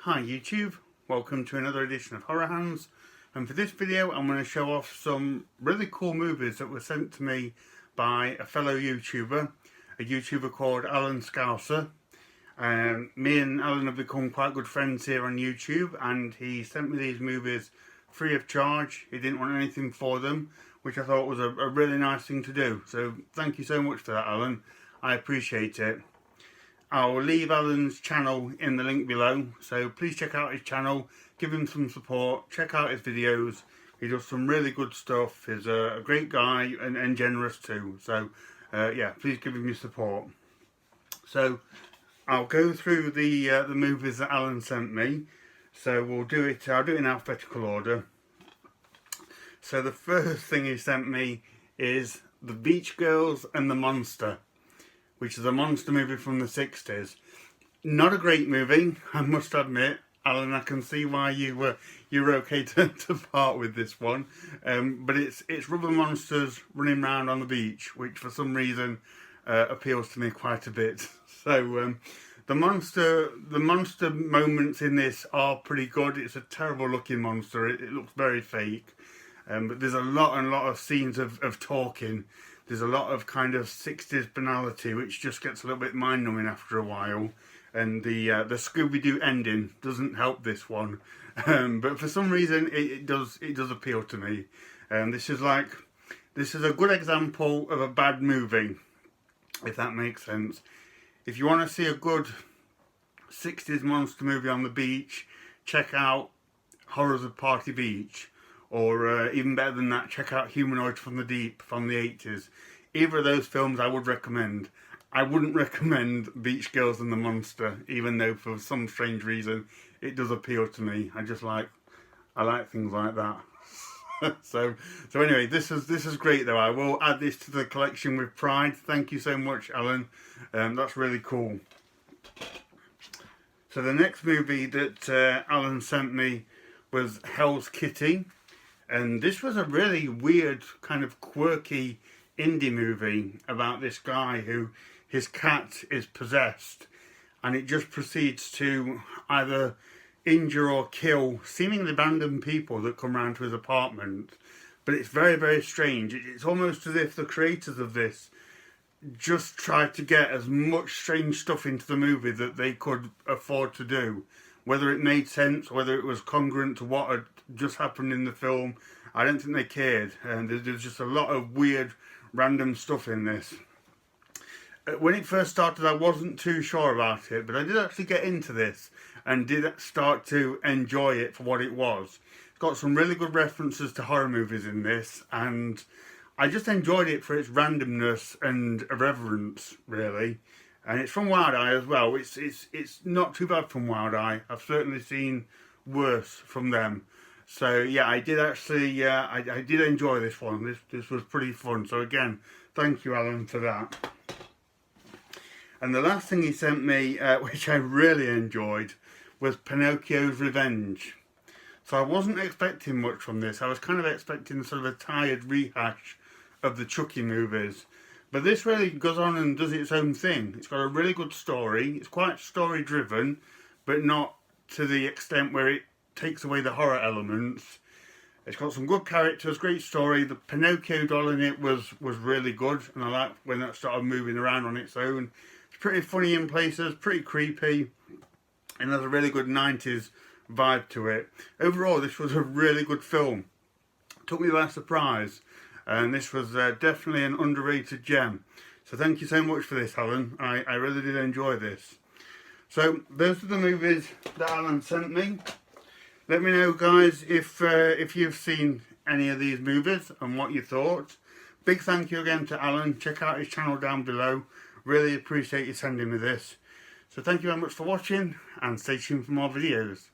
Hi YouTube, welcome to another edition of Horror Hands, and for this video I'm going to show off some really cool movies that were sent to me by a fellow YouTuber, a YouTuber called Alan Scouser. Me and Alan have become quite good friends here on YouTube, and he sent me these movies free of charge. He didn't want anything for them, which I thought was a really nice thing to do, so thank you so much for that, Alan. I appreciate it. I'll leave Alan's channel in the link below, so please check out his channel, give him some support, check out his videos. He does some really good stuff. He's a great guy and generous too, so yeah, please give him your support. So I'll go through the movies that Alan sent me. So I'll do it in alphabetical order. So the first thing he sent me is The Beach Girls and the Monster, which is a monster movie from the 60s. Not a great movie, I must admit. Alan, I can see why you were okay to part with this one. But it's rubber monsters running around on the beach, which for some reason appeals to me quite a bit. So the monster moments in this are pretty good. It's a terrible looking monster. It looks very fake. But there's a lot of scenes of talking. There's a lot of kind of 60s banality, which just gets a little bit mind-numbing after a while. And the Scooby-Doo ending doesn't help this one. But for some reason, it does appeal to me. This is a good example of a bad movie, if that makes sense. If you want to see a good 60s monster movie on the beach, check out Horrors of Party Beach. Or even better than that, check out Humanoids from the Deep from the 80s. Either of those films I would recommend. I wouldn't recommend Beach Girls and the Monster, even though for some strange reason it does appeal to me. I like things like that. so anyway, this is great though. I will add this to the collection with pride. Thank you so much, Alan. That's really cool. So the next movie that Alan sent me was Hell's Kitty. And this was a really weird, kind of quirky indie movie about this guy who his cat is possessed, and it just proceeds to either injure or kill seemingly random people that come round to his apartment. But it's very, very strange. It's almost as if the creators of this just tried to get as much strange stuff into the movie that they could afford to do. Whether it made sense, whether it was congruent to what had just happened in the film, I don't think they cared. And there's just a lot of weird, random stuff in this. When it first started, I wasn't too sure about it, but I did actually get into this and did start to enjoy it for what it was. It's got some really good references to horror movies in this, and I just enjoyed it for its randomness and irreverence, really. And it's from Wild Eye as well. It's not too bad from Wild Eye. I've certainly seen worse from them. So yeah, I did actually, I did enjoy this one. This was pretty fun. So again, thank you, Alan, for that. And the last thing he sent me, which I really enjoyed, was Pinocchios Revenge. So I wasn't expecting much from this. I was kind of expecting sort of a tired rehash of the Chucky movies. But this really goes on and does its own thing. It's got a really good story. It's quite story driven, but not to the extent where it takes away the horror elements. It's got some good characters, great story. The Pinocchio doll in it was really good, and I liked when that started moving around on its own. It's pretty funny in places, pretty creepy, and there's a really good 90s vibe to it. Overall, this was a really good film. It took me by surprise. And this was definitely an underrated gem. So thank you so much for this, Alan. I really did enjoy this. So those are the movies that Alan sent me. Let me know, guys, if you've seen any of these movies and what you thought. Big thank you again to Alan. Check out his channel down below. Really appreciate you sending me this. So thank you very much for watching, and stay tuned for more videos.